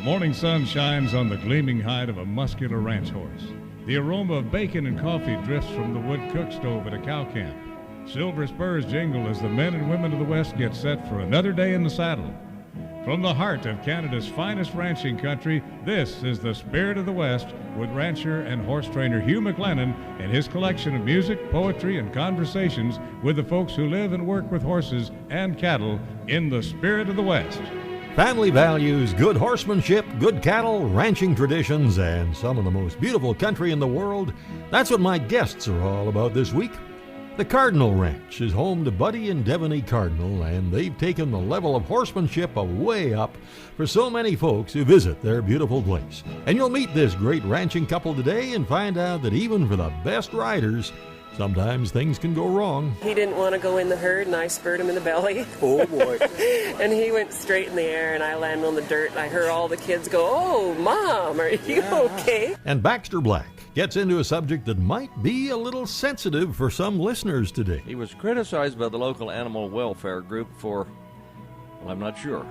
morning sun shines on the gleaming hide of a muscular ranch horse. The aroma of bacon and coffee drifts from the wood cook stove at a cow camp. Silver spurs jingle as the men and women of the West get set for another day in the saddle. From the heart of Canada's finest ranching country, this is the Spirit of the West with rancher and horse trainer Hugh McLennan and his collection of music, poetry, and conversations with the folks who live and work with horses and cattle in the Spirit of the West. Family values, good horsemanship, good cattle, ranching traditions, and some of the most beautiful country in the world. That's what my guests are all about this week. The Cardinal Ranch is home to Buddy and Devaney Cardinal, and they've taken the level of horsemanship way up for so many folks who visit their beautiful place. And you'll meet this great ranching couple today and find out that even for the best riders, sometimes things can go wrong. He didn't want to go in the herd, and I spurred him in the belly. Oh, boy. And he went straight in the air, and I landed on the dirt, and I heard all the kids go, "Oh, Mom, are you okay?" And Baxter Black gets into a subject that might be a little sensitive for some listeners today. He was criticized by the local animal welfare group for, well, I'm not sure.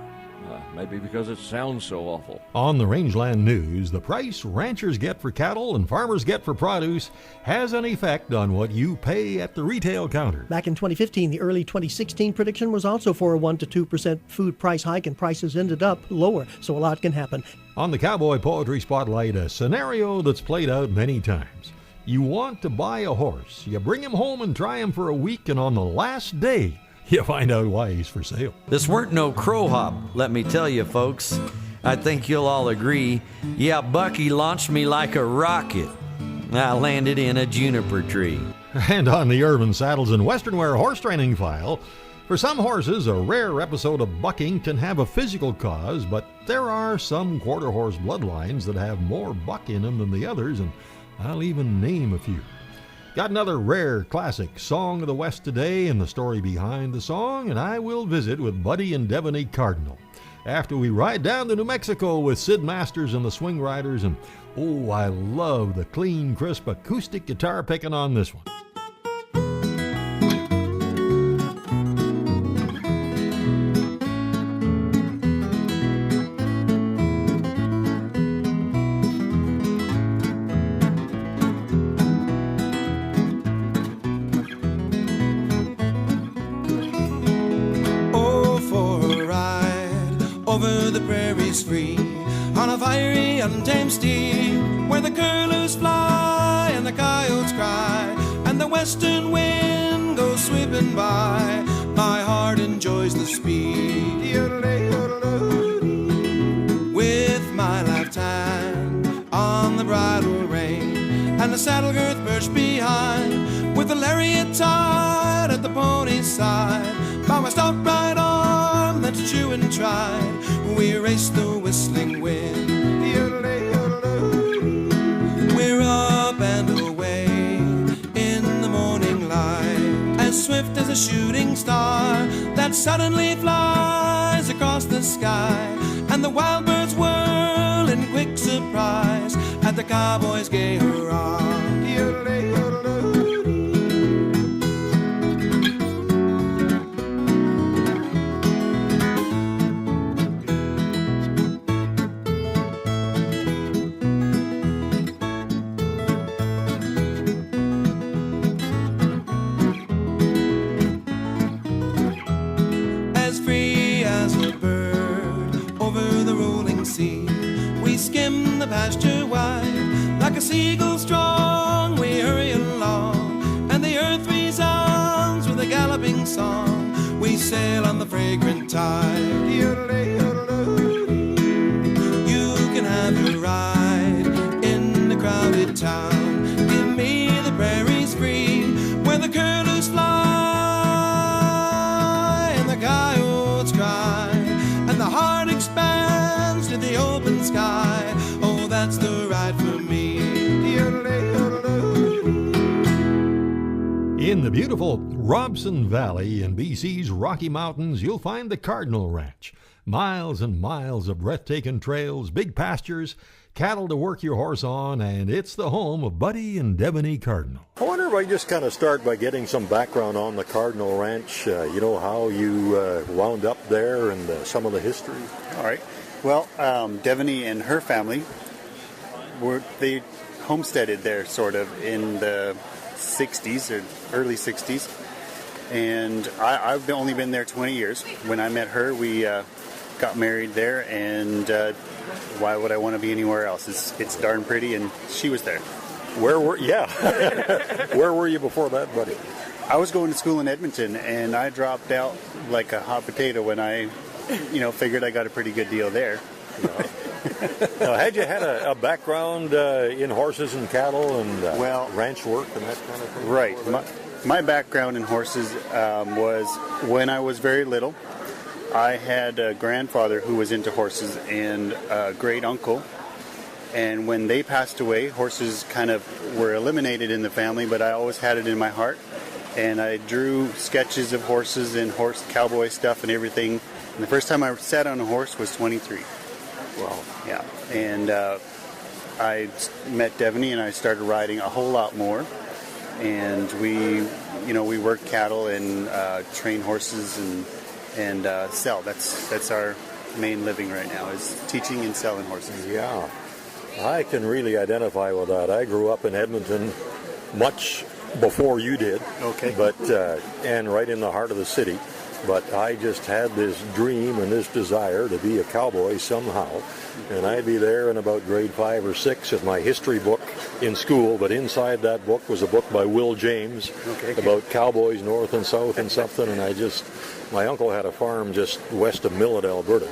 Maybe because it sounds so awful. On the Rangeland News, the price ranchers get for cattle and farmers get for produce has an effect on what you pay at the retail counter. Back in 2015, the early 2016 prediction was also for a 1% to 2% food price hike, and prices ended up lower, so a lot can happen. On the Cowboy Poetry Spotlight, a scenario that's played out many times. You want to buy a horse, you bring him home and try him for a week, and on the last day, you find out why he's for sale. This weren't no crow hop, let me tell you, folks. I think you'll all agree. Yeah, Bucky launched me like a rocket. I landed in a juniper tree. And on the Urban Saddles and Western Wear horse training file, for some horses, a rare episode of bucking can have a physical cause, but there are some quarter horse bloodlines that have more buck in them than the others, and I'll even name a few. Got another rare classic song of the West today and the story behind the song, and I will visit with Buddy and Devaney Cardinal after we ride down to New Mexico with Sid Masters and the Swing Riders. And oh, I love the clean, crisp acoustic guitar picking on this one. Free on a fiery untamed steed, where the curlews fly and the coyotes cry and the western wind goes sweeping by. My heart enjoys the speed with my lifetime on the bridle rein and the saddle girth perched behind, with the lariat tied at the pony's side. By my stout right arm that's true and tried, we race the whistling wind. We're up and away in the morning light, as swift as a shooting star that suddenly flies across the sky, and the wild birds whirl in quick surprise at the cowboy's gay hurrah. Pasture wide, like a seagull strong, we hurry along, and the earth resounds with a galloping song. We sail on the fragrant tide. You can have your ride in the crowded town. Give me the prairies free, where the curlews fly and the coyotes cry, and the heart expands to the open sky. That's the ride for me. In the beautiful Robson Valley in BC's Rocky Mountains, you'll find the Cardinal Ranch. Miles and miles of breathtaking trails, big pastures, cattle to work your horse on, and it's the home of Buddy and Devaney Cardinal. I wonder if I just kind of start by getting some background on the Cardinal Ranch, how you wound up there and some of the history. All right. Well, Devaney and her family, they homesteaded there sort of in the 60s or early 60s. And I've only been there 20 years. When I met her, we got married there, and why would I want to be anywhere else? It's darn pretty, and she was there. Where were you before that, buddy? I was going to school in Edmonton, and I dropped out like a hot potato when I, figured I got a pretty good deal there. Now, had you had a background in horses and cattle and ranch work and that kind of thing? Right. My background in horses was when I was very little. I had a grandfather who was into horses and a great uncle. And when they passed away, horses kind of were eliminated in the family, but I always had it in my heart. And I drew sketches of horses and cowboy stuff and everything. And the first time I sat on a horse was 23. Wow. Yeah. And I met Devaney and I started riding a whole lot more. And we work cattle and train horses and sell. That's our main living right now, is teaching and selling horses. Yeah, I can really identify with that. I grew up in Edmonton much before you did. Okay. But and right in the heart of the city. But I just had this dream and this desire to be a cowboy somehow. And I'd be there in about grade 5 or 6 with my history book in school. But inside that book was a book by Will James about cowboys north and south and something. And my uncle had a farm just west of Millet, Alberta.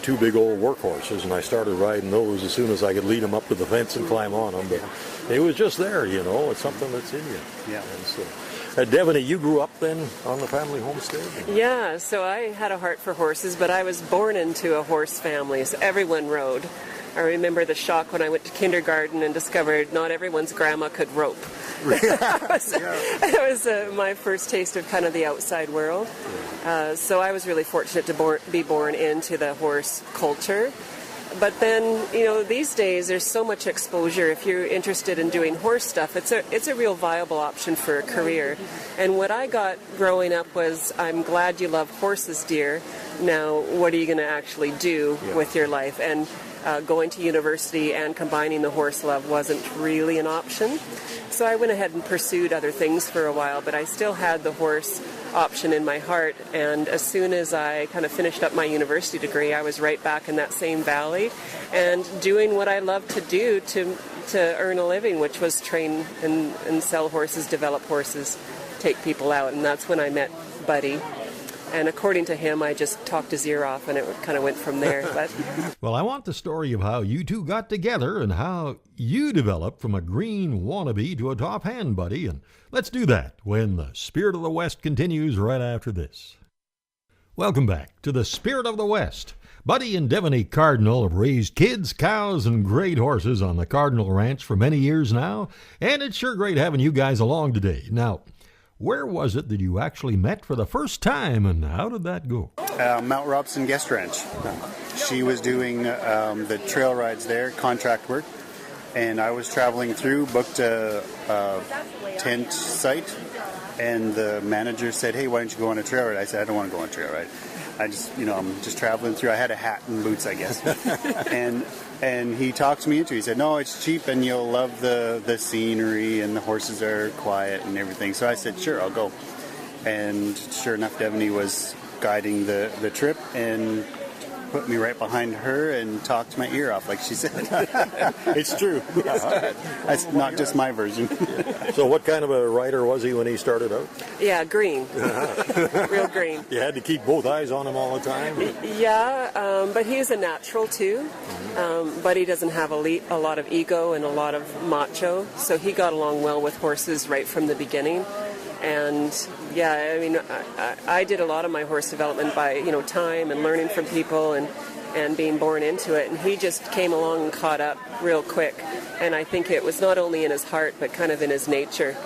2 big old workhorses. And I started riding those as soon as I could lead them up to the fence and climb on them. But it was just there, It's something that's in you. Yeah. And so, Devaney, you grew up then on the family homestead? Yeah, so I had a heart for horses, but I was born into a horse family, so everyone rode. I remember the shock when I went to kindergarten and discovered not everyone's grandma could rope. It was my first taste of kind of the outside world. So I was really fortunate to be born into the horse culture. But then, these days there's so much exposure. If you're interested in doing horse stuff, it's a real viable option for a career. And what I got growing up was, I'm glad you love horses, dear. Now, what are you going to actually do with your life? And going to university and combining the horse love wasn't really an option. So I went ahead and pursued other things for a while, but I still had the horse option in my heart. And as soon as I kind of finished up my university degree, I was right back in that same valley and doing what I love to do to earn a living, which was train and sell horses, develop horses, take people out. And that's when I met Buddy. And according to him, I just talked his ear off, and it kind of went from there. But Well, I want the story of how you two got together and how you developed from a green wannabe to a top hand, Buddy. And let's do that when the Spirit of the West continues right after this. Welcome back to the Spirit of the West. Buddy and Devaney Cardinal have raised kids, cows, and great horses on the Cardinal Ranch for many years now, and it's sure great having you guys along today. Now, where was it that you actually met for the first time, and how did that go? Mount Robson Guest Ranch. She was doing the trail rides there, contract work, and I was traveling through, booked a tent site, and the manager said, "Hey, why don't you go on a trail ride?" I said, "I don't want to go on a trail ride. I just, I'm just traveling through." I had a hat and boots, I guess. And he talked me into it. He said, "No, it's cheap and you'll love the scenery and the horses are quiet and everything." So I said, "Sure, I'll go." And sure enough, Devaney was guiding the trip and put me right behind her and talked my ear off, like she said. It's true. That's not just my version. So what kind of a rider was he when he started out? yeah, green. Real green. You had to keep both eyes on him all the time? Yeah, but he's a natural too. But he doesn't have a lot of ego and a lot of macho, so he got along well with horses right from the beginning. And yeah, I mean, I did a lot of my horse development by time and learning from people and being born into it. And he just came along and caught up real quick. And I think it was not only in his heart but kind of in his nature.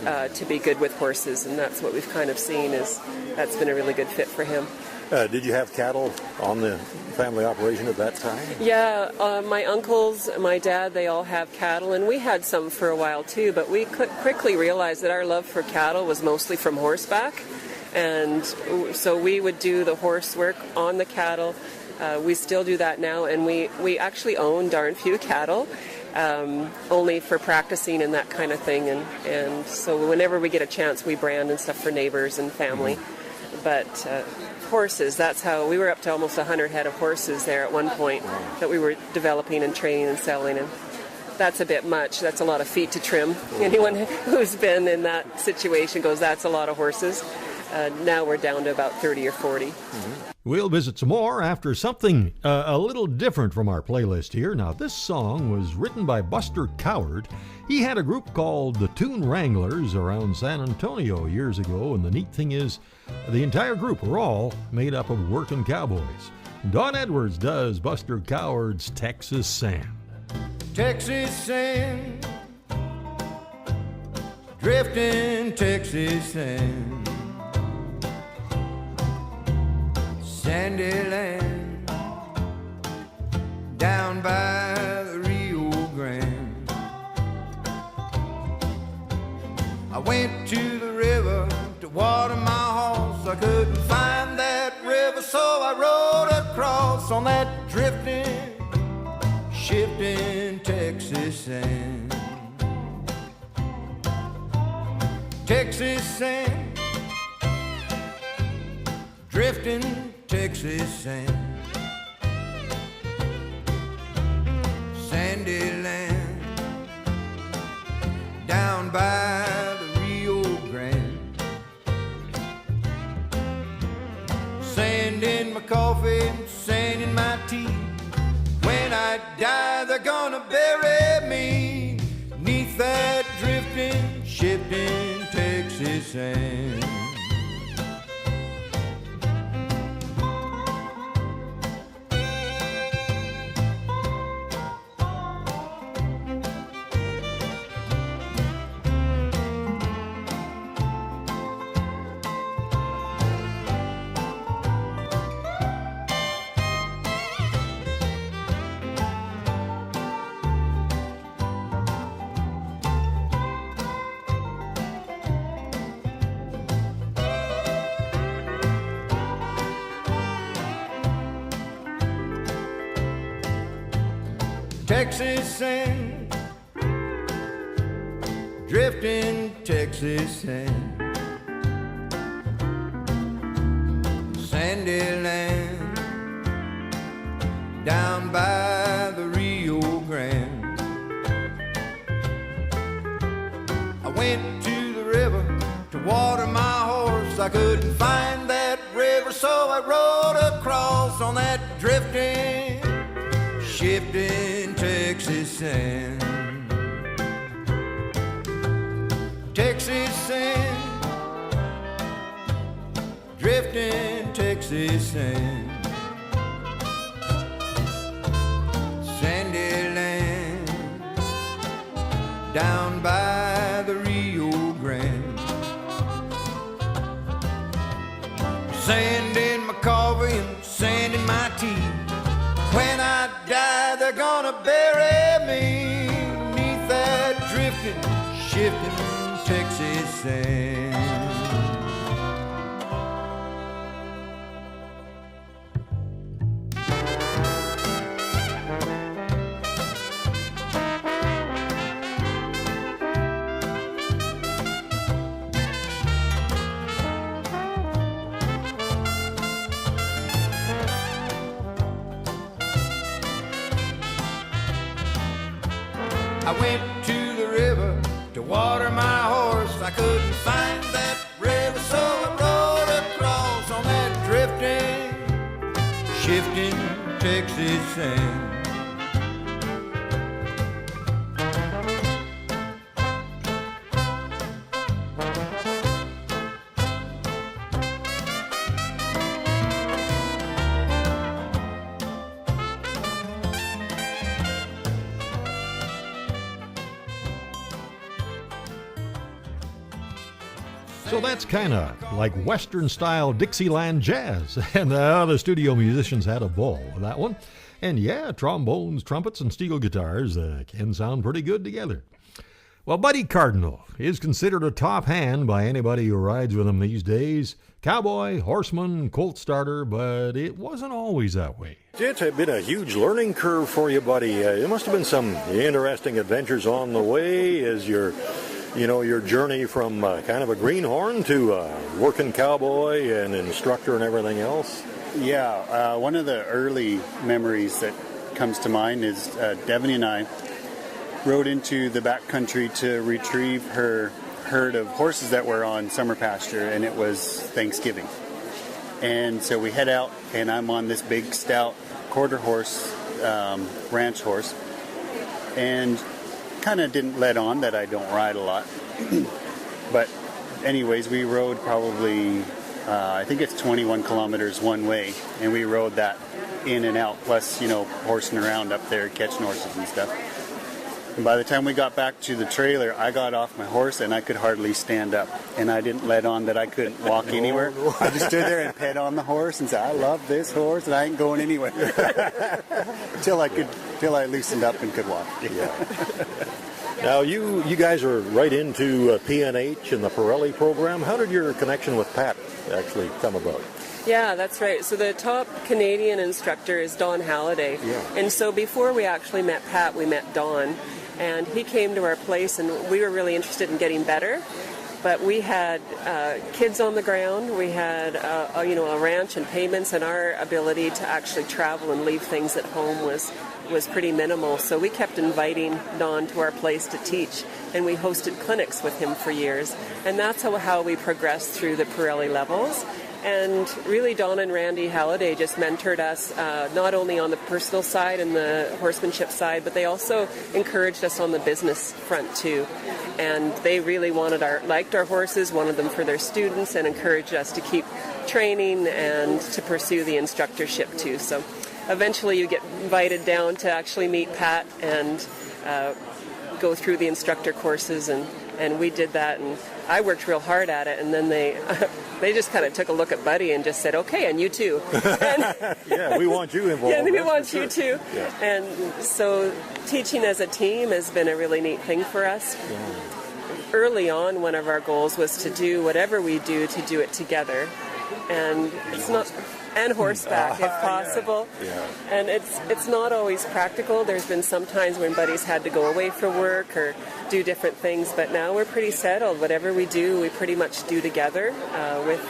to be good with horses, and that's what we've kind of seen is that's been a really good fit for him. Did you have cattle on the family operation at that time? Yeah, my uncles, my dad, they all have cattle, and we had some for a while too, but we quickly realized that our love for cattle was mostly from horseback, and so we would do the horse work on the cattle. We still do that now, and we actually own darn few cattle, only for practicing and that kind of thing, and so whenever we get a chance, we brand and stuff for neighbors and family. But horses, that's how we were up to almost 100 head of horses there at one point that we were developing and training and selling, and that's a bit much. That's a lot of feet to trim. Anyone who's been in that situation goes, that's a lot of horses. Now we're down to about 30 or 40. We'll visit some more after something a little different from our playlist here. Now, this song was written by Buster Coward. He had a group called the Toon Wranglers around San Antonio years ago, and the neat thing is the entire group were all made up of working cowboys. Don Edwards does Buster Coward's Texas Sand. Texas sand, drifting Texas sand, sandy land, down by the Rio Grande. I went to the river to water my horse. I couldn't find that river, so I rode across on that drifting, shifting Texas sand. Texas sand, drifting Texas sand, sandy land, down by the Rio Grande. Sand in my coffee, sand in my tea. When I die, they're gonna bury me 'neath that drifting, shifting Texas sand. Texas sand, drifting Texas sand, sandy land, down by the Rio Grande. I went to the river to water my horse. I couldn't find that river, so I rode across on that drifting, shifting Texas sand. Texas sand, drifting Texas sand, sandy land, down by the Rio Grande. Sand in my coffee and sand in my tea. When I die, they're gonna bury me 'neath that drifting, shifting Texas sand. I went to the river to water my horse. I couldn't find that river, so I rode across on that drifting, shifting Texas sand. So that's kind of like Western-style Dixieland jazz, and the studio musicians had a ball with that one. And yeah, trombones, trumpets, and steel guitars can sound pretty good together. Well, Buddy Cardinal is considered a top hand by anybody who rides with him these days. Cowboy, horseman, colt starter, but it wasn't always that way. It's been a huge learning curve for you, buddy. There must have been some interesting adventures on the way as your journey from kind of a greenhorn to working cowboy and instructor and everything else. Yeah, one of the early memories that comes to mind is Devaney and I rode into the backcountry to retrieve her herd of horses that were on summer pasture, and it was Thanksgiving. And so we head out, and I'm on this big, stout quarter horse, ranch horse, and kind of didn't let on that I don't ride a lot. But anyways, we rode probably, I think it's 21 kilometers one way, and we rode that in and out, plus, horsing around up there, catching horses and stuff. And by the time we got back to the trailer, I got off my horse and I could hardly stand up. And I didn't let on that I couldn't walk anywhere. I just stood there and pet on the horse and said, I love this horse and I ain't going anywhere. till I loosened up and could walk. Yeah. Now, you guys are right into PNH and the Pirelli program. How did your connection with Pat actually come about? Yeah, that's right. So the top Canadian instructor is Don Halliday. Yeah. And so before we actually met Pat, we met Don. And he came to our place, and we were really interested in getting better. But we had kids on the ground. We had, a ranch and payments, and our ability to actually travel and leave things at home was pretty minimal. So we kept inviting Don to our place to teach, and we hosted clinics with him for years. And that's how we progressed through the Pirelli levels. And really, Don and Randy Halliday just mentored us, not only on the personal side and the horsemanship side, but they also encouraged us on the business front too. And they really liked our horses, wanted them for their students, and encouraged us to keep training and to pursue the instructorship too. So eventually you get invited down to actually meet Pat and go through the instructor courses, and we did that, and I worked real hard at it, and then they just kind of took a look at Buddy and just said, okay, and you too. Yeah, we want you involved. Yeah, we want you too. Yeah. And so teaching as a team has been a really neat thing for us. Yeah. Early on, one of our goals was to do whatever we do to do it together. And it's not... And horseback, if possible. Yeah. And it's not always practical. There's been some times when Buddy's had to go away for work or do different things, but now we're pretty settled. Whatever we do, we pretty much do together with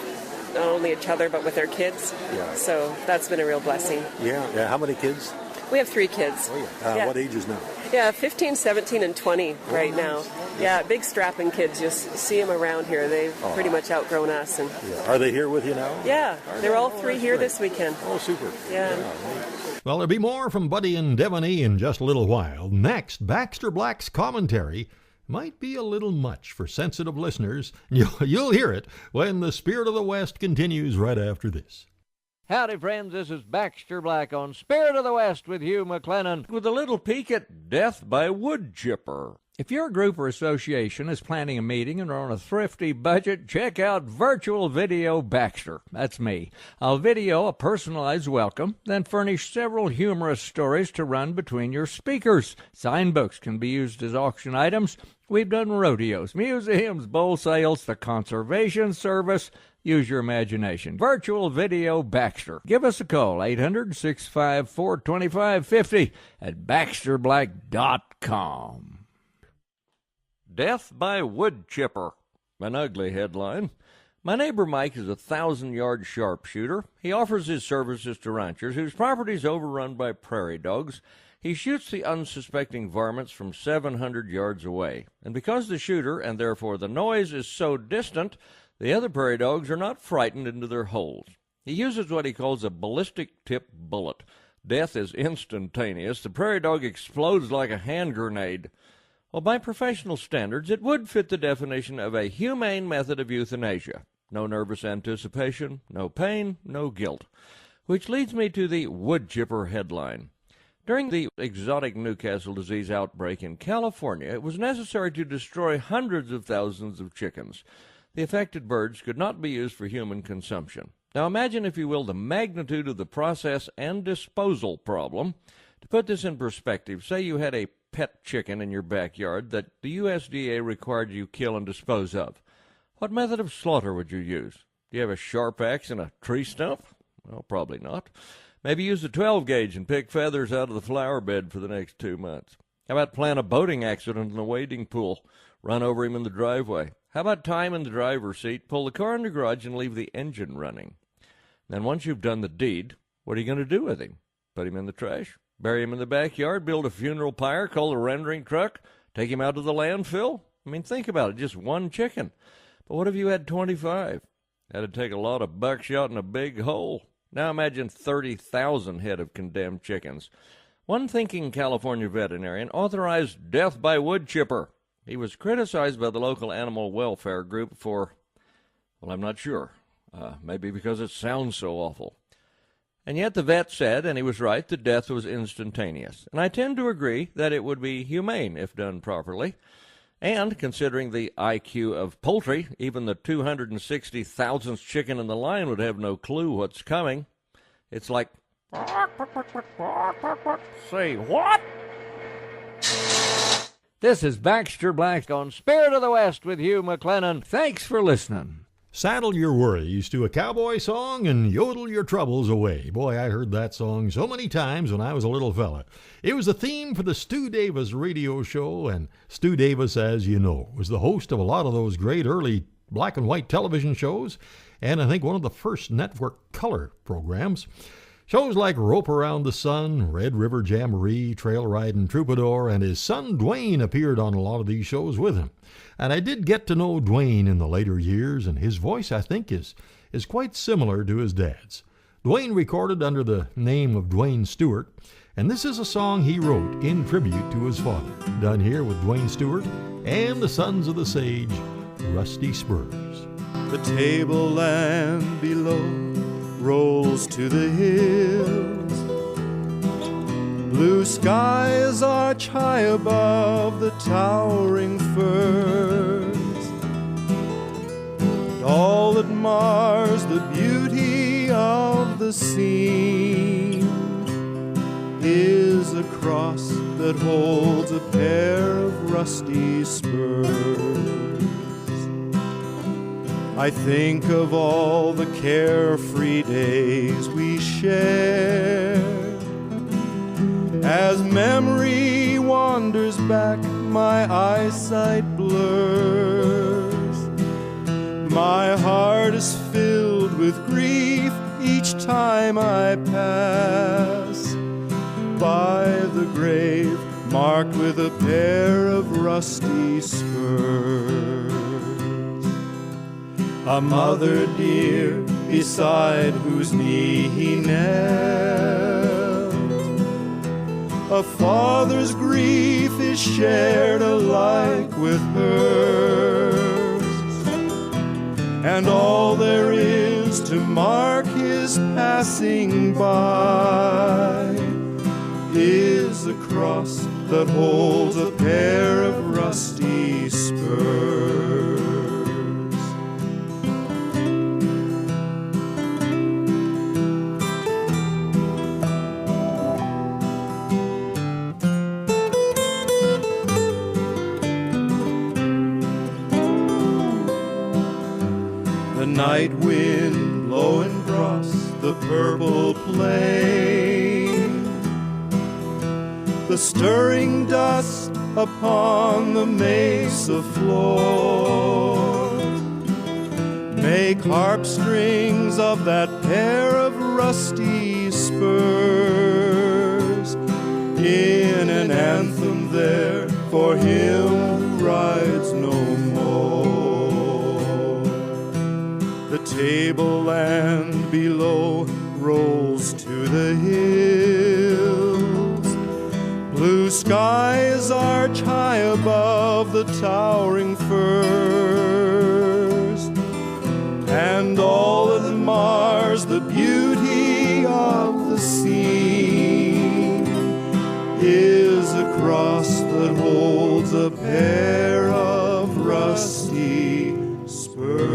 not only each other, but with our kids. Yeah. So that's been a real blessing. Yeah. How many kids? We have 3 kids. Oh, yeah. Yeah. What ages now? Yeah, 15, 17, and 20 right now. Yeah, big strapping kids. You see them around here. They've pretty much outgrown us. And yeah. Are they here with you now? Yeah, they're all 3 here this weekend. Oh, super. Yeah. Well, there'll be more from Buddy and Devaney in just a little while. Next, Baxter Black's commentary might be a little much for sensitive listeners. You'll hear it when the Spirit of the West continues right after this. Howdy, friends. This is Baxter Black on Spirit of the West with Hugh McLennan with a little peek at Death by Wood Chipper. If your group or association is planning a meeting and are on a thrifty budget, check out Virtual Video Baxter. That's me. I'll video a personalized welcome, then furnish several humorous stories to run between your speakers. Sign books can be used as auction items. We've done rodeos, museums, bull sales, the Conservation Service. Use your imagination. Virtual Video Baxter. Give us a call, 800-654-2550 at baxterblack.com. Death by Wood Chipper. An ugly headline. My neighbor Mike is a 1,000-yard sharpshooter. He offers his services to ranchers whose property is overrun by prairie dogs. He shoots the unsuspecting varmints from 700 yards away. And because the shooter, and therefore the noise, is so distant, the other prairie dogs are not frightened into their holes. He uses what he calls a ballistic-tip bullet. Death is instantaneous. The prairie dog explodes like a hand grenade. Well, by professional standards, it would fit the definition of a humane method of euthanasia. No nervous anticipation, no pain, no guilt. Which leads me to the wood chipper headline. During the exotic Newcastle disease outbreak in California, it was necessary to destroy hundreds of thousands of chickens. The affected birds could not be used for human consumption. Now imagine, if you will, the magnitude of the process and disposal problem. To put this in perspective, say you had a pet chicken in your backyard that the USDA required you kill and dispose of. What method of slaughter would you use? Do you have a sharp axe and a tree stump? Well, probably not. Maybe use a 12-gauge and pick feathers out of the flower bed for the next 2 months. How about plan a boating accident in a wading pool? Run over him in the driveway. How about tie him in the driver's seat, pull the car in the garage, and leave the engine running? Then once you've done the deed, what are you going to do with him? Put him in the trash? Bury him in the backyard? Build a funeral pyre? Call a rendering truck? Take him out to the landfill? I mean, think about it. Just one chicken. But what if you had 25? That'd take a lot of buckshot and a big hole. Now imagine 30,000 head of condemned chickens. One thinking California veterinarian authorized death by wood chipper. He was criticized by the local animal welfare group for, well, I'm not sure. Maybe because it sounds so awful. And yet the vet said, and he was right, that death was instantaneous. And I tend to agree that it would be humane if done properly. And considering the IQ of poultry, even the 260,000th chicken in the line would have no clue what's coming. It's like, say what? This is Baxter Black on Spirit of the West with Hugh McLennan. Thanks for listening. Saddle your worries to a cowboy song and yodel your troubles away. Boy, I heard that song so many times when I was a little fella. It was the theme for the Stu Davis radio show, and Stu Davis, as you know, was the host of a lot of those great early black and white television shows, and I think one of the first network color programs. Shows like Rope Around the Sun, Red River Jamboree, Trail Riding Troubadour, and his son Dwayne appeared on a lot of these shows with him. And I did get to know Dwayne in the later years, and his voice, I think, is quite similar to his dad's. Dwayne recorded under the name of Dwayne Stewart, and this is a song he wrote in tribute to his father, done here with Dwayne Stewart and the Sons of the Sage, Rusty Spurs. The tableland below rolls to the hills. Blue skies arch high above the towering firs. And all that mars the beauty of the scene is a cross that holds a pair of rusty spurs. I think of all the carefree days we shared. As memory wanders back, my eyesight blurs. My heart is filled with grief each time I pass by the grave marked with a pair of rusty spurs. A mother dear beside whose knee he knelt. A father's grief is shared alike with hers. And all there is to mark his passing by is a cross that holds a pair of rusty spurs. Night wind blowing across the purple plain, the stirring dust upon the mesa floor make harp strings of that pair of rusty spurs in an anthem there for him who rides no more. The tableland below rolls to the hills. Blue skies arch high above the towering firs. And all that mars the beauty of the scene is a cross that holds a pair of rusty spurs.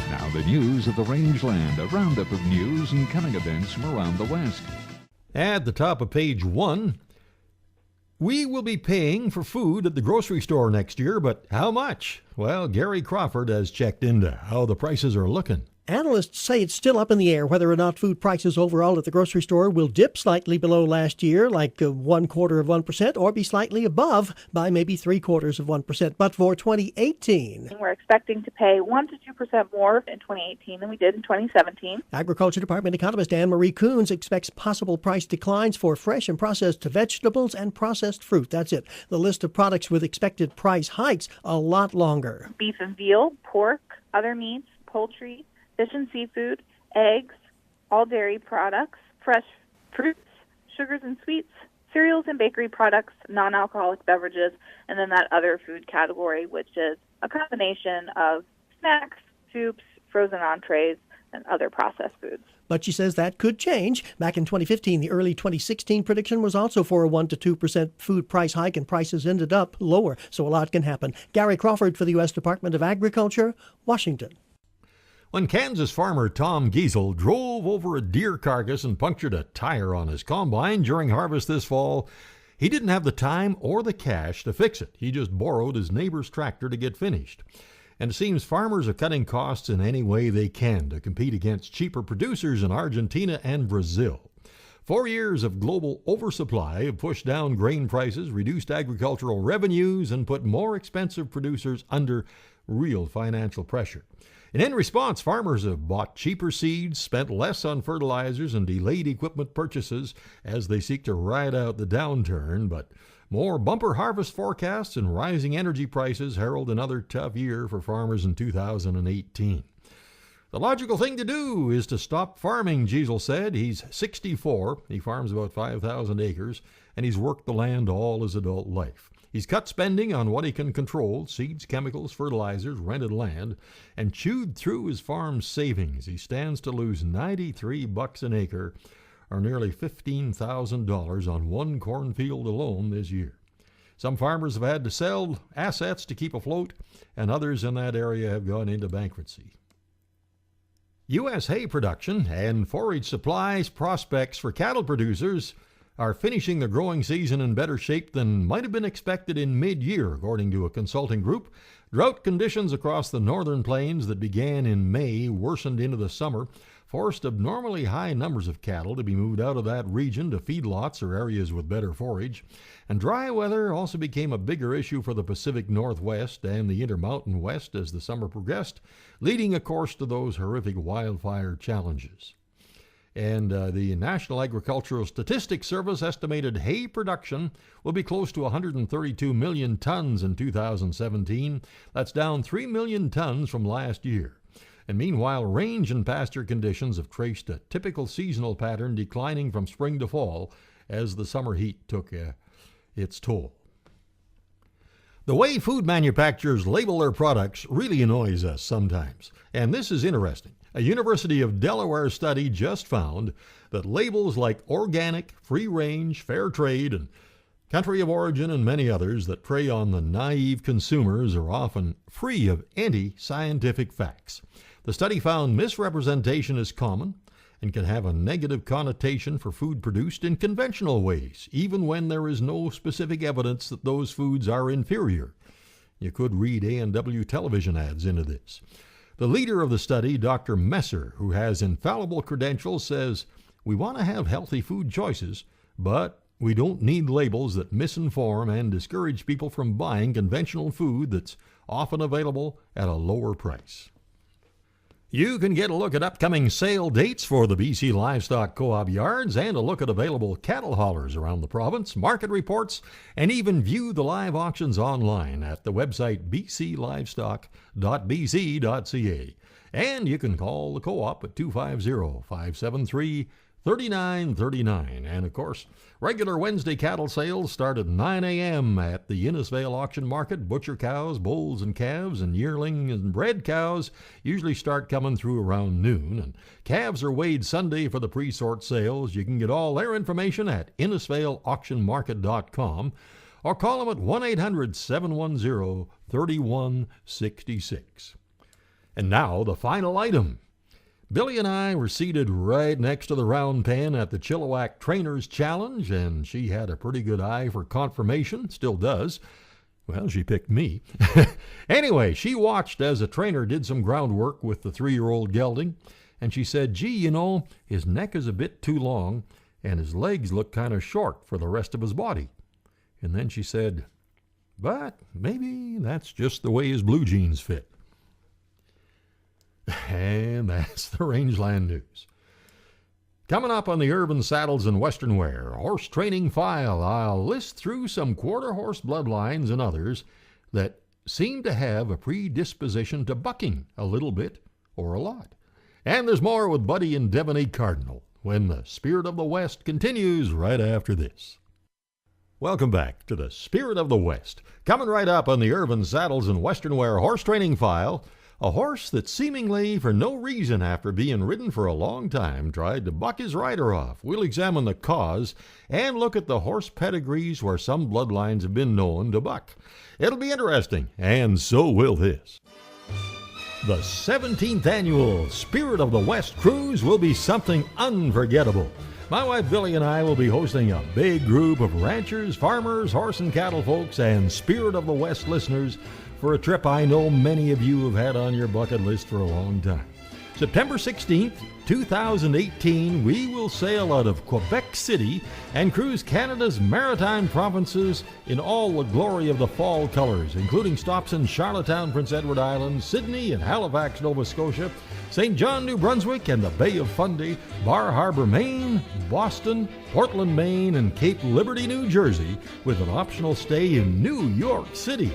Now the news of the rangeland, a roundup of news and coming events from around the West. At the top of page 1, we will be paying for food at the grocery store next year, but how much? Well, Gary Crawford has checked into how the prices are looking. Analysts say it's still up in the air whether or not food prices overall at the grocery store will dip slightly below last year, like 0.25%, or be slightly above by maybe 0.75%. But for 2018, we're expecting to pay 1% to 2% more in 2018 than we did in 2017. Agriculture Department economist Anne-Marie Coons expects possible price declines for fresh and processed vegetables and processed fruit. That's it. The list of products with expected price hikes a lot longer. Beef and veal, pork, other meats, poultry, fish and seafood, eggs, all dairy products, fresh fruits, sugars and sweets, cereals and bakery products, non-alcoholic beverages, and then that other food category, which is a combination of snacks, soups, frozen entrees, and other processed foods. But she says that could change. Back in 2015, the early 2016 prediction was also for a 1% to 2% food price hike, and prices ended up lower, so a lot can happen. Gary Crawford for the U.S. Department of Agriculture, Washington. When Kansas farmer Tom Giesel drove over a deer carcass and punctured a tire on his combine during harvest this fall, he didn't have the time or the cash to fix it. He just borrowed his neighbor's tractor to get finished. And it seems farmers are cutting costs in any way they can to compete against cheaper producers in Argentina and Brazil. 4 years of global oversupply have pushed down grain prices, reduced agricultural revenues, and put more expensive producers under real financial pressure. And in response, farmers have bought cheaper seeds, spent less on fertilizers, and delayed equipment purchases as they seek to ride out the downturn. But more bumper harvest forecasts and rising energy prices herald another tough year for farmers in 2018. The logical thing to do is to stop farming, Giesel said. He's 64, he farms about 5,000 acres, and he's worked the land all his adult life. He's cut spending on what he can control, seeds, chemicals, fertilizers, rented land, and chewed through his farm's savings. He stands to lose $93 an acre, or nearly $15,000 on one cornfield alone this year. Some farmers have had to sell assets to keep afloat, and others in that area have gone into bankruptcy. U.S. hay production and forage supplies prospects for cattle producers are finishing the growing season in better shape than might have been expected in mid-year, according to a consulting group. Drought conditions across the northern plains that began in May worsened into the summer, forced abnormally high numbers of cattle to be moved out of that region to feedlots or areas with better forage. And dry weather also became a bigger issue for the Pacific Northwest and the Intermountain West as the summer progressed, leading, of course, to those horrific wildfire challenges. And the National Agricultural Statistics Service estimated hay production will be close to 132 million tons in 2017. That's down 3 million tons from last year. And meanwhile, range and pasture conditions have traced a typical seasonal pattern, declining from spring to fall as the summer heat took its toll. The way food manufacturers label their products really annoys us sometimes, and this is interesting. A University of Delaware study just found that labels like organic, free-range, fair trade, and country of origin, and many others that prey on the naive consumers are often free of any scientific facts. The study found misrepresentation is common and can have a negative connotation for food produced in conventional ways, even when there is no specific evidence that those foods are inferior. You could read A&W television ads into this. The leader of the study, Dr. Messer, who has infallible credentials, says, "We want to have healthy food choices, but we don't need labels that misinform and discourage people from buying conventional food that's often available at a lower price." You can get a look at upcoming sale dates for the BC Livestock Co-op yards and a look at available cattle haulers around the province, market reports, and even view the live auctions online at the website bclivestock.bc.ca. And you can call the co-op at 250-573-3733. $39.39. And of course, regular Wednesday cattle sales start at 9 a.m. at the Innisfail Auction Market. Butcher cows, bulls and calves, and yearling and bred cows usually start coming through around noon. And calves are weighed Sunday for the pre-sort sales. You can get all their information at InnisfailAuctionMarket.com or call them at 1-800-710-3166. And now the final item. Billy and I were seated right next to the round pen at the Chilliwack Trainers Challenge, and she had a pretty good eye for confirmation, still does. Well, she picked me. Anyway, she watched as a trainer did some groundwork with the 3-year-old gelding, and she said, gee, you know, his neck is a bit too long, and his legs look kind of short for the rest of his body. And then she said, but maybe that's just the way his blue jeans fit. And that's the Rangeland News. Coming up on the Urban Saddles and Western Wear Horse Training File, I'll list through some quarter horse bloodlines and others that seem to have a predisposition to bucking a little bit or a lot. And there's more with Buddy and Devoney Cardinal when the Spirit of the West continues right after this. Welcome back to the Spirit of the West. Coming right up on the Urban Saddles and Western Wear Horse Training File, a horse that seemingly for no reason after being ridden for a long time tried to buck his rider off. We'll examine the cause and look at the horse pedigrees where some bloodlines have been known to buck. It'll be interesting, and so will this. The 17th annual Spirit of the West Cruise will be something unforgettable. My wife Billy and I will be hosting a big group of ranchers, farmers, horse and cattle folks, and Spirit of the West listeners for a trip I know many of you have had on your bucket list for a long time. September 16th, 2018, we will sail out of Quebec City and cruise Canada's maritime provinces in all the glory of the fall colors, including stops in Charlottetown, Prince Edward Island, Sydney and Halifax, Nova Scotia, St. John, New Brunswick and the Bay of Fundy, Bar Harbor, Maine, Boston, Portland, Maine, and Cape Liberty, New Jersey, with an optional stay in New York City.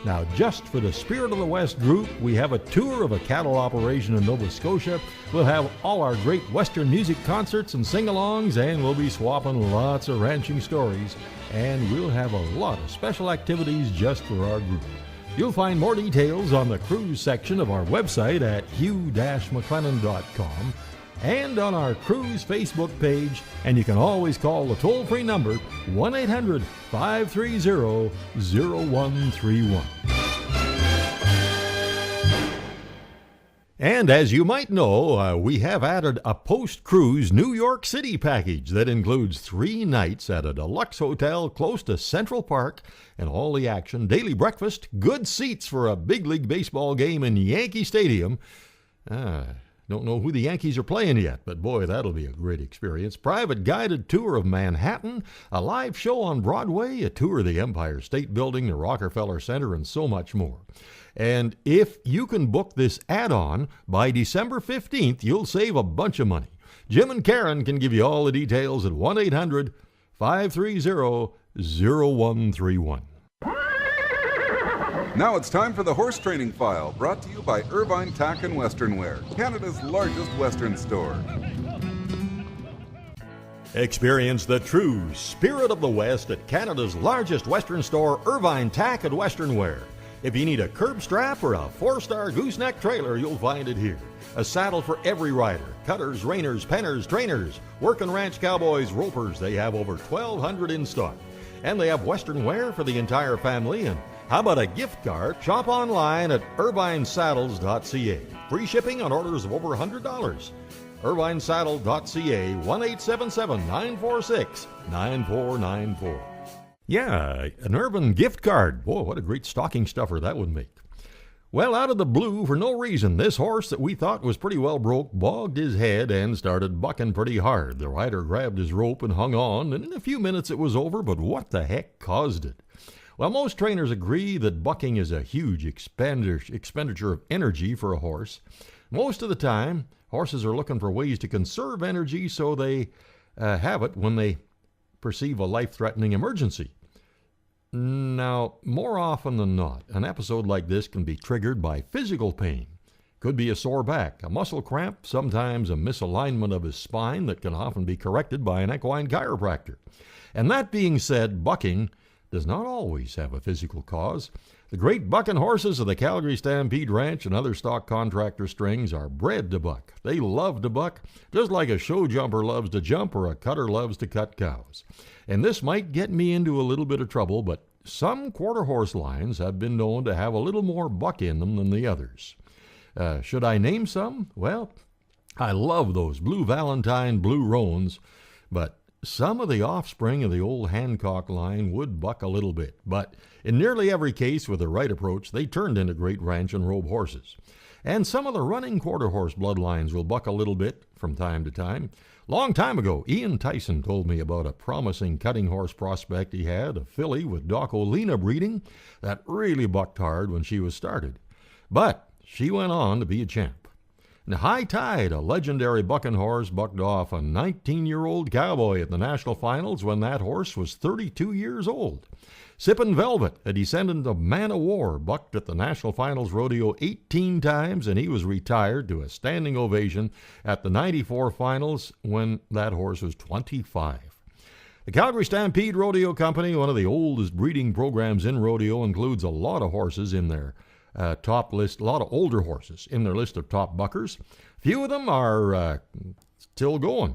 Now, just for the Spirit of the West group, we have a tour of a cattle operation in Nova Scotia. We'll have all our great Western music concerts and sing-alongs, and we'll be swapping lots of ranching stories. And we'll have a lot of special activities just for our group. You'll find more details on the cruise section of our website at hugh-mclennan.com and on our cruise Facebook page, and you can always call the toll-free number 1-800-530-0131. And as you might know, we have added a post-cruise New York City package that includes 3 nights at a deluxe hotel close to Central Park and all the action, daily breakfast, good seats for a big league baseball game in Yankee Stadium. Don't know who the Yankees are playing yet, but boy, that'll be a great experience. Private guided tour of Manhattan, a live show on Broadway, a tour of the Empire State Building, the Rockefeller Center, and so much more. And if you can book this add-on by December 15th, you'll save a bunch of money. Jim and Karen can give you all the details at 1-800-530-0131. Now it's time for the Horse Training File, brought to you by Irvine Tack and Western Wear, Canada's largest Western store. Experience the true Spirit of the West at Canada's largest Western store, Irvine Tack and Western Wear. If you need a curb strap or a 4-star gooseneck trailer, you'll find it here. A saddle for every rider, cutters, reiners, penners, trainers, working ranch cowboys, ropers. They have over 1,200 in stock. And they have Western wear for the entire family. And how about a gift card? Shop online at irvinesaddles.ca. Free shipping on orders of over $100. irvinesaddle.ca, 1-877-946-9494. Yeah, an Irvine gift card. Boy, what a great stocking stuffer that would make. Well, out of the blue, for no reason, this horse that we thought was pretty well broke bogged his head and started bucking pretty hard. The rider grabbed his rope and hung on, and in a few minutes it was over, but what the heck caused it? Well, most trainers agree that bucking is a huge expenditure of energy for a horse. Most of the time, horses are looking for ways to conserve energy so they have it when they perceive a life-threatening emergency. Now, more often than not, an episode like this can be triggered by physical pain. Could be a sore back, a muscle cramp, sometimes a misalignment of his spine that can often be corrected by an equine chiropractor. And that being said, bucking does not always have a physical cause. The great bucking horses of the Calgary Stampede Ranch and other stock contractor strings are bred to buck. They love to buck, just like a show jumper loves to jump or a cutter loves to cut cows. And this might get me into a little bit of trouble, but some quarter horse lines have been known to have a little more buck in them than the others. Should I name some? Well, I love those Blue Valentine Blue Roans, but some of the offspring of the old Hancock line would buck a little bit, but in nearly every case with the right approach, they turned into great ranch and robe horses. And some of the running quarter horse bloodlines will buck a little bit from time to time. Long time ago, Ian Tyson told me about a promising cutting horse prospect he had, a filly with Docolina breeding, that really bucked hard when she was started. But she went on to be a champ. In High Tide, a legendary bucking horse bucked off a 19-year-old cowboy at the national finals when that horse was 32 years old. Sippin' Velvet, a descendant of Man o' War, bucked at the national finals rodeo 18 times, and he was retired to a standing ovation at the 94 finals when that horse was 25. The Calgary Stampede Rodeo Company, one of the oldest breeding programs in rodeo, includes a lot of horses in their top list, a lot of older horses in their list of top buckers. Few of them are still going.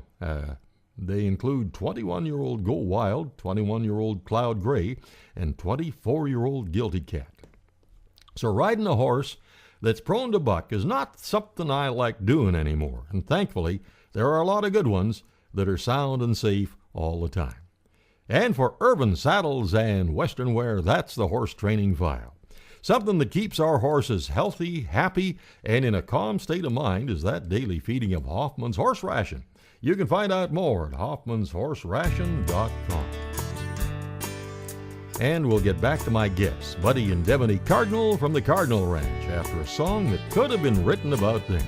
They include 21-year-old Go Wild, 21-year-old Cloud Gray, and 24-year-old Guilty Cat. So riding a horse that's prone to buck is not something I like doing anymore, and thankfully there are a lot of good ones that are sound and safe all the time. And for Urban Saddles and Western Wear, that's the Horse Training File. Something that keeps our horses healthy, happy, and in a calm state of mind is that daily feeding of Hoffman's Horse Ration. You can find out more at hoffmanshorseration.com. And we'll get back to my guests, Buddy and Devaney Cardinal from the Cardinal Ranch, after a song that could have been written about them.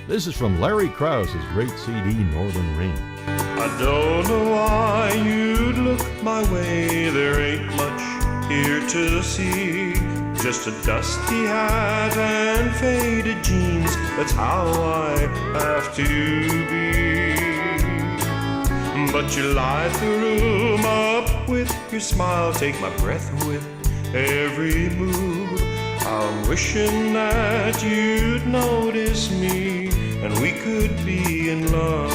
This is from Larry Krause's great CD, Northern Rain. I don't know why you'd look my way. There ain't much here to see. Just a dusty hat and faded jeans. That's how I have to be. But you light the room up with your smile. Take my breath with every move. I'm wishing that you'd notice me and we could be in love.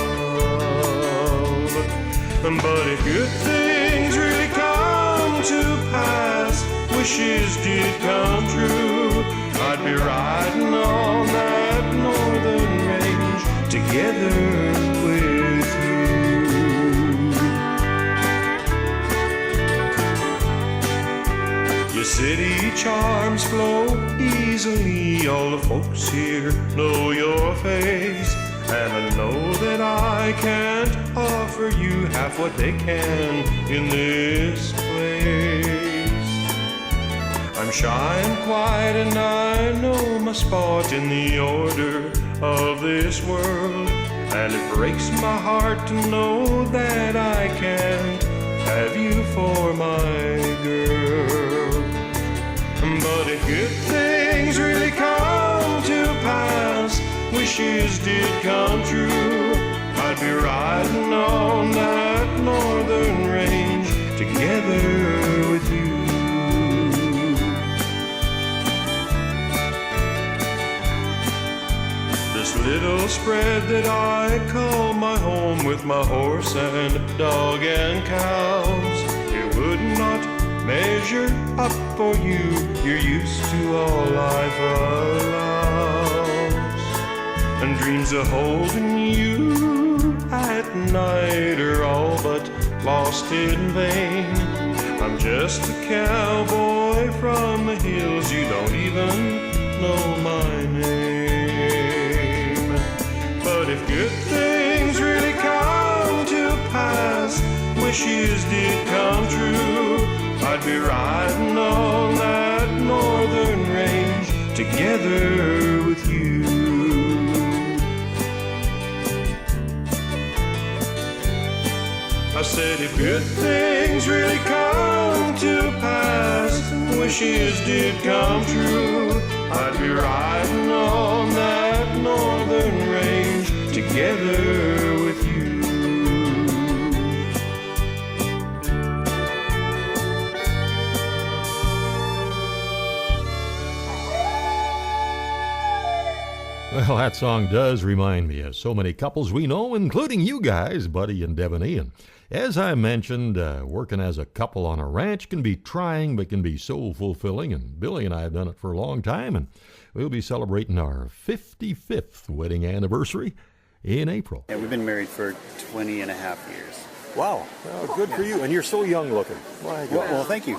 But if good things really come to pass, wishes did come true, I'd be riding on that northern range together with you. Your city charms flow easily, all the folks here know your face, and I know that I can't offer you half what they can in this place. I'm shy and quiet and I know my spot in the order of this world, and it breaks my heart to know that I can't have you for my girl. But if good things really come to pass, wishes did come true, I'd be riding on that northern range together with you. This little spread that I call my home, with my horse and dog and cows, it would not measure up for you. You're used to all life allows, and dreams of holding you at night are all but lost in vain. I'm just a cowboy from the hills, you don't even know my name. But if good things really come to pass, wishes did come true, I'd be riding on that northern range together with you. I said if good things really come to pass, wishes did come true, I'd be riding on that together with you. Well, that song does remind me of so many couples we know, including you guys, Buddy and Devin Ian. As I mentioned, working as a couple on a ranch can be trying, but can be so fulfilling, and Billy and I have done it for a long time, and we'll be celebrating our 55th wedding anniversary in April. Yeah, we've been married for 20 and a half years. Wow, well, good for you. And you're so young looking. Well, thank you.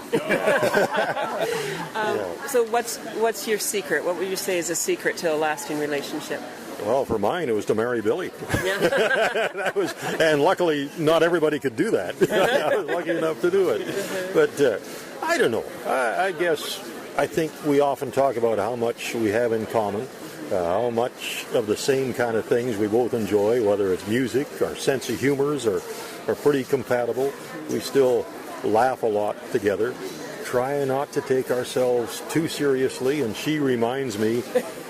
So what's your secret? What would you say is a secret to a lasting relationship? Well, for mine, it was to marry Billy. Yeah. And luckily, not everybody could do that. I was lucky enough to do it. But I don't know. I think we often talk about how much we have in common, how much of the same kind of things we both enjoy, whether it's music, our sense of humors are pretty compatible. We still laugh a lot together. Try not to take ourselves too seriously, and she reminds me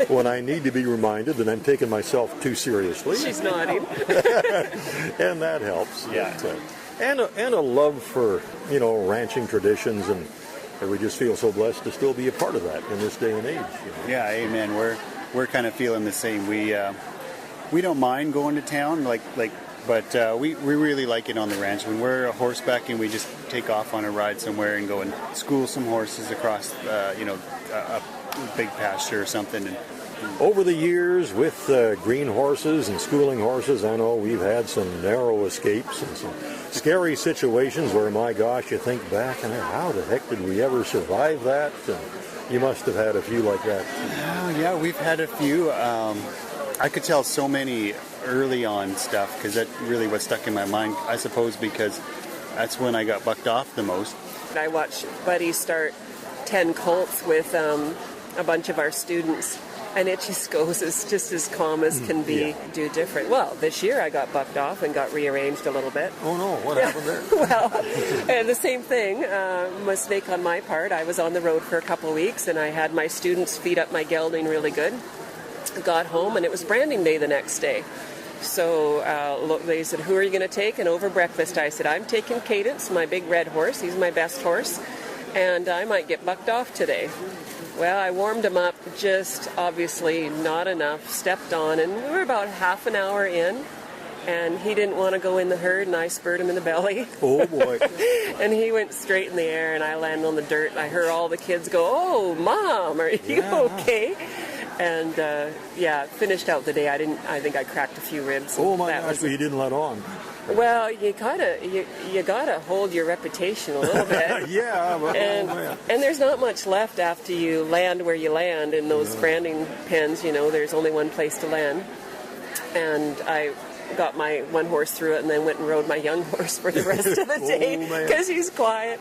when I need to be reminded that I'm taking myself too seriously. She's nodding. And that helps. Yeah. And a love for, ranching traditions, and we just feel so blessed to still be a part of that in this day and age. Yeah, amen. We're kind of feeling the same. We don't mind going to town, but we really like it on the ranch. When we're horseback and we just take off on a ride somewhere and go and school some horses across, a big pasture or something. And over the years with green horses and schooling horses, I know we've had some narrow escapes and some scary situations where, my gosh, you think back and how the heck did we ever survive that? And you must have had a few like that. Yeah, we've had a few. I could tell so many early on stuff because that really was stuck in my mind, I suppose, because that's when I got bucked off the most. I watched Buddy start 10 colts with a bunch of our students, and it just goes just as calm as can be. Yeah. Do different. Well, this year I got bucked off and got rearranged a little bit. Oh no, what happened there? Well, and the same thing, mistake on my part. I was on the road for a couple of weeks, and I had my students feed up my gelding really good. Got home, and it was branding day the next day. So they said, who are you going to take? And over breakfast, I said, I'm taking Cadence, my big red horse. He's my best horse. And I might get bucked off today. Well, I warmed him up, just obviously not enough, stepped on, and we were about half an hour in. And he didn't want to go in the herd, and I spurred him in the belly. Oh, boy. And he went straight in the air, and I landed on the dirt. And I heard all the kids go, oh, Mom, are you okay? And finished out the day. I think I cracked a few ribs. Oh my gosh, but you didn't let on. Well, you gotta hold your reputation a little bit. Yeah, but, and there's not much left after you land where you land in those branding pens. There's only one place to land. And I got my one horse through it, and then went and rode my young horse for the rest of the day because he's quiet.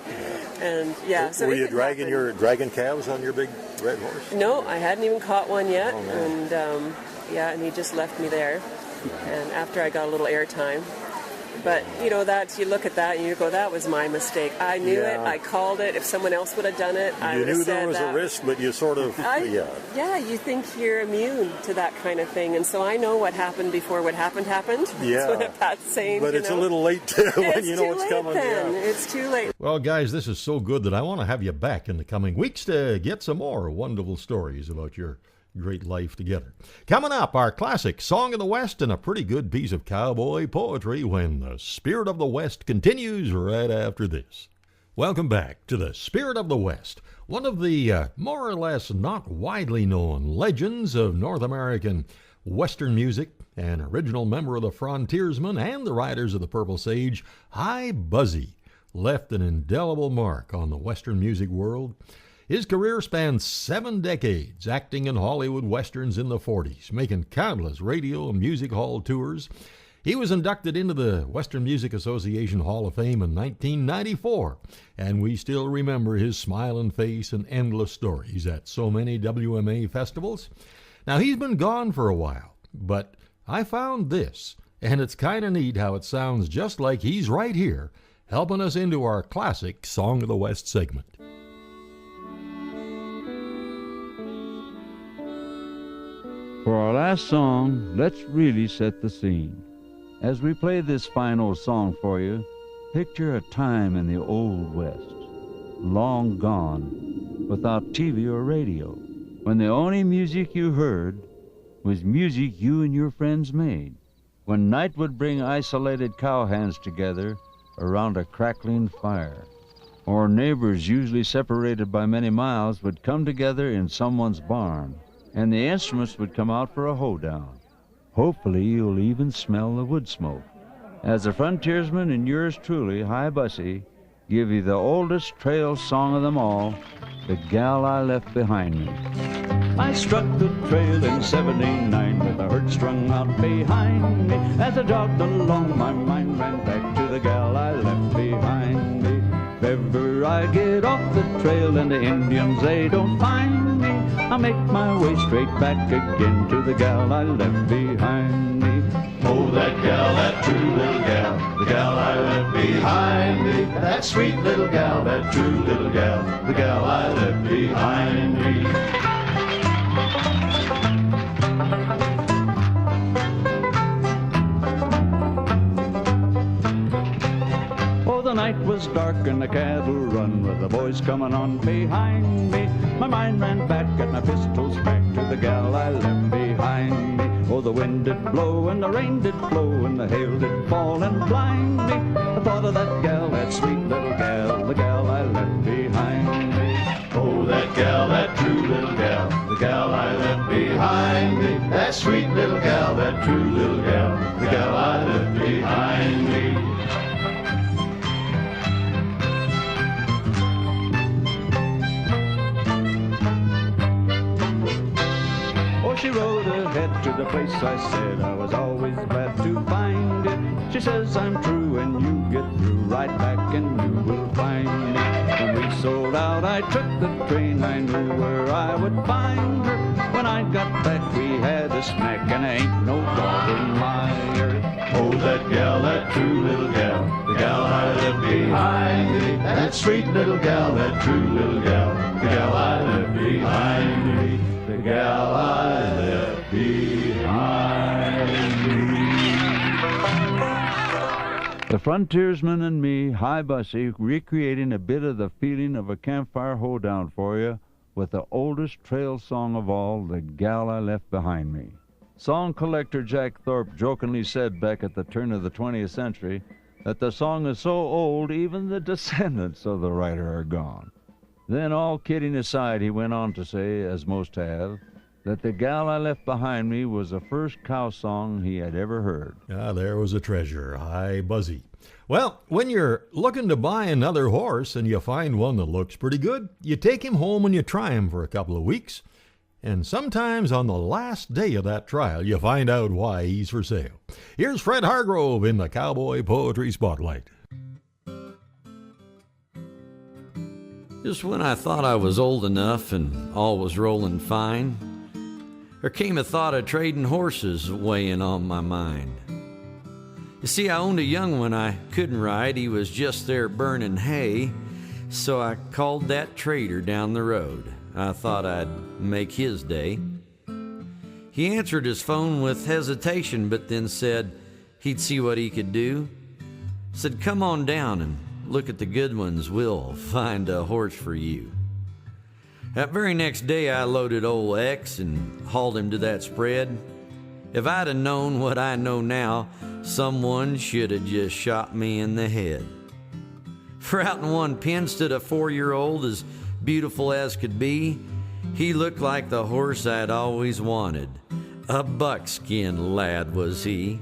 And so were you dragging calves on your big red horse? No, I hadn't even caught one yet. Oh, man. And he just left me there. And after I got a little airtime. But, you look at that and you go, that was my mistake. I knew it. I called it. If someone else would have done it, I would have said that. You knew there was a risk, but you sort of, Yeah, you think you're immune to that kind of thing. And so I know what happened before what happened. Yeah. That's what Pat's saying. But it's a little late when you know what's coming. Then. Yeah. It's too late. Well, guys, this is so good that I want to have you back in the coming weeks to get some more wonderful stories about your great life together. Coming up, our classic Song of the West and a pretty good piece of cowboy poetry when the Spirit of the West continues right after this. Welcome back to the Spirit of the West, one of the more or less not widely known legends of North American Western music, an original member of the Frontiersmen and the Riders of the Purple Sage. Hi Buzzy left an indelible mark on the Western music world. His career spanned 7 decades, acting in Hollywood Westerns in the 40s, making countless radio and music hall tours. He was inducted into the Western Music Association Hall of Fame in 1994, and we still remember his smiling face and endless stories at so many WMA festivals. Now, he's been gone for a while, but I found this, and it's kind of neat how it sounds just like he's right here, helping us into our classic Song of the West segment. For our last song, let's really set the scene. As we play this fine old song for you, picture a time in the Old West, long gone, without TV or radio, when the only music you heard was music you and your friends made. When night would bring isolated cowhands together around a crackling fire, or neighbors usually separated by many miles would come together in someone's barn, and the instruments would come out for a hoedown. Hopefully you'll even smell the wood smoke. As a frontiersman and yours truly, Hi Bussy, give you the oldest trail song of them all, The Gal I Left Behind Me. I struck the trail in '79 with a herd strung out behind me. As I jogged along, my mind ran back to the gal I left behind me. If ever I get off the trail and the Indians, they don't find me, I'll make my way straight back again to the gal I left behind me. Oh, that gal, that true little gal, the gal I left behind me. That sweet little gal, that true little gal, the gal I left behind me. The night was dark and the cattle run with the boys coming on behind me. My mind ran back and my pistols back to the gal I left behind me. Oh, the wind did blow and the rain did flow and the hail did fall and blind me. I thought of that gal, that sweet little gal, the gal I left behind me. Oh, that gal, that true little gal, the gal I left behind me. That sweet little gal, that true little gal, the gal I left behind me. She rode ahead to the place I said I was always glad to find it. She says I'm true and you get through right back and you will find me. When we sold out, I took the train, I knew where I would find her. When I got back, we had a snack and I ain't no dog in my ear. Oh, that gal, that true little gal, the gal I left behind me. That sweet little gal, that true little gal, the gal I left behind me. The gal I left behind me. The frontiersman and me, Hi Bussy, recreating a bit of the feeling of a campfire hoedown for you with the oldest trail song of all, The Gal I Left Behind Me. Song collector Jack Thorpe jokingly said back at the turn of the 20th century that the song is so old even the descendants of the writer are gone. Then, all kidding aside, he went on to say, as most have, that The Gal I Left Behind Me was the first cow song he had ever heard. Ah, there was a treasure. Hi, Buzzy. Well, when you're looking to buy another horse and you find one that looks pretty good, you take him home and you try him for a couple of weeks. And sometimes on the last day of that trial, you find out why he's for sale. Here's Fred Hargrove in the Cowboy Poetry Spotlight. Just when I thought I was old enough and all was rolling fine, there came a thought of trading horses weighing on my mind. You see, I owned a young one I couldn't ride. He was just there burning hay, so I called that trader down the road. I thought I'd make his day. He answered his phone with hesitation, but then said he'd see what he could do. Said, come on down and look at the good ones, we'll find a horse for you. That very next day I loaded old X and hauled him to that spread. If I'd have known what I know now, someone should have just shot me in the head. For out in one pen stood a 4-year-old as beautiful as could be. He looked like the horse I'd always wanted. A buckskin lad was he.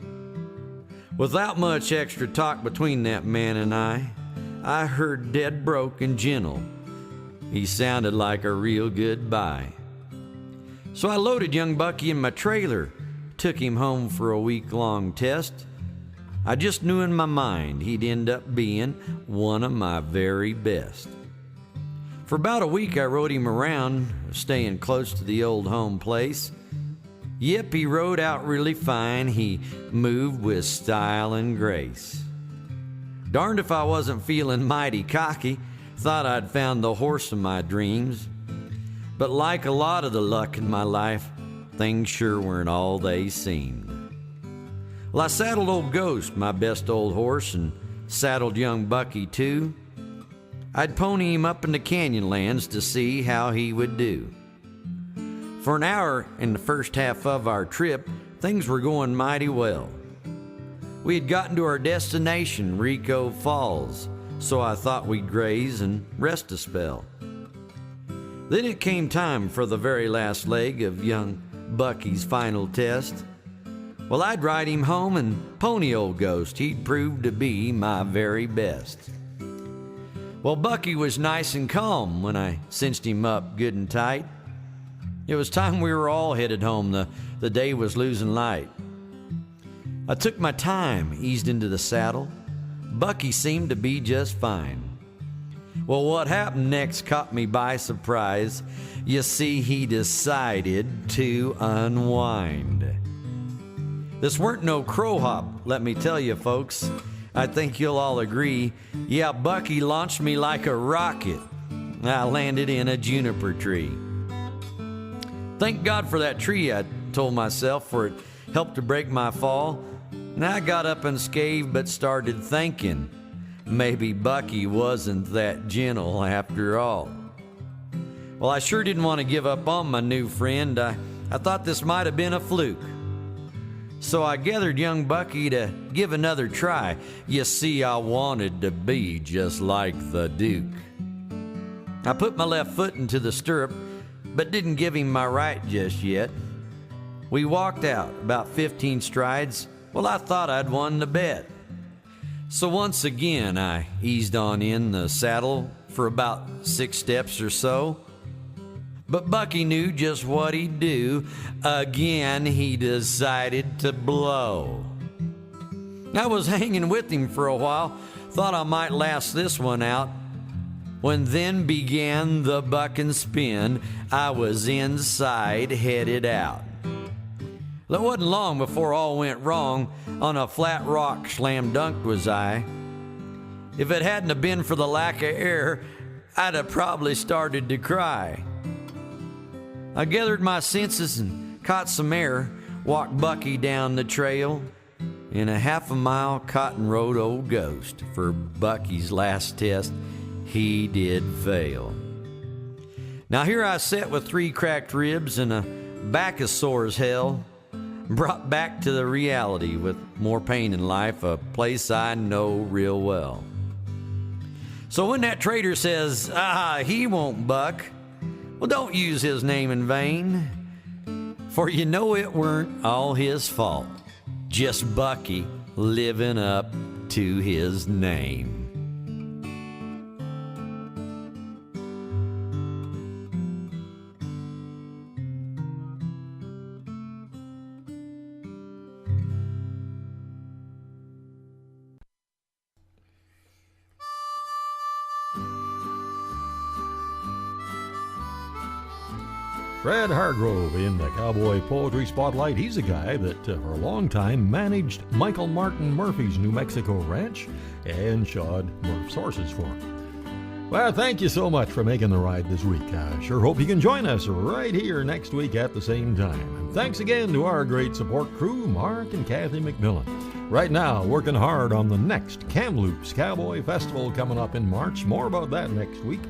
Without much extra talk between that man and I heard dead broke and gentle. He sounded like a real good buy. So I loaded young Bucky in my trailer, took him home for a week-long test. I just knew in my mind he'd end up being one of my very best. For about a week I rode him around, staying close to the old home place. Yep, he rode out really fine. He moved with style and grace. Darned if I wasn't feeling mighty cocky, thought I'd found the horse of my dreams. But like a lot of the luck in my life, things sure weren't all they seemed. Well, I saddled old Ghost, my best old horse, and saddled young Bucky too. I'd pony him up into Canyonlands to see how he would do. For an hour in the first half of our trip, things were going mighty well. We had gotten to our destination, Rico Falls, so I thought we'd graze and rest a spell. Then it came time for the very last leg of young Bucky's final test. Well, I'd ride him home and pony old Ghost. He'd proved to be my very best. Well, Bucky was nice and calm when I cinched him up good and tight. It was time we were all headed home. The day was losing light. I took my time, eased into the saddle. Bucky seemed to be just fine. Well, what happened next caught me by surprise. You see, he decided to unwind. This weren't no crow hop, let me tell you, folks. I think you'll all agree. Yeah, Bucky launched me like a rocket. I landed in a juniper tree. Thank God for that tree, I told myself, for it helped to break my fall. And I got up unscathed but started thinking, maybe Bucky wasn't that gentle after all. Well, I sure didn't want to give up on my new friend. I thought this might have been a fluke. So I gathered young Bucky to give another try. You see, I wanted to be just like the Duke. I put my left foot into the stirrup, but didn't give him my right just yet. We walked out about 15 strides. Well, I thought I'd won the bet. So once again, I eased on in the saddle for about 6 steps or so. But Bucky knew just what he'd do. Again, he decided to blow. I was hanging with him for a while, thought I might last this one out. When then began the buck and spin, I was inside, headed out. It wasn't long before all went wrong. On a flat rock slam dunked was I. If it hadn't have been for the lack of air, I'd have probably started to cry. I gathered my senses and caught some air, walked Bucky down the trail. In a half a mile, cotton rode old Ghost. For Bucky's last test, he did fail. Now here I sat with 3 cracked ribs and a back as sore as hell, brought back to the reality with more pain in life, a place I know real well. So when that trader says, he won't buck, well, don't use his name in vain, for you know it weren't all his fault, just Bucky living up to his name. Fred Hargrove in the Cowboy Poetry Spotlight. He's a guy that for a long time managed Michael Martin Murphy's New Mexico ranch and shod Murph's horses for him. Well, thank you so much for making the ride this week. I sure hope you can join us right here next week at the same time. And thanks again to our great support crew, Mark and Kathy McMillan. Right now, working hard on the next Kamloops Cowboy Festival coming up in March. More about that next week.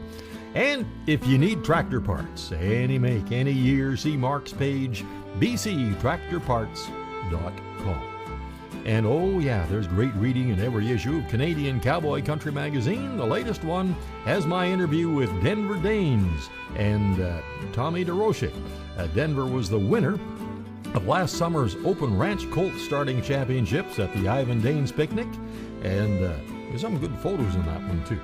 And if you need tractor parts, any make, any year, see Mark's page, bctractorparts.com. And oh yeah, there's great reading in every issue of Canadian Cowboy Country Magazine. The latest one has my interview with Denver Danes and Tommy DeRoche. Denver was the winner of last summer's Open Ranch Colt Starting Championships at the Ivan Danes Picnic. And there's some good photos in that one too.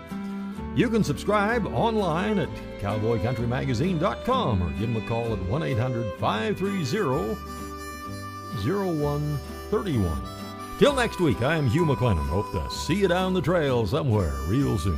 You can subscribe online at cowboycountrymagazine.com or give them a call at 1-800-530-0131. Till next week, I'm Hugh McLennan. Hope to see you down the trail somewhere real soon.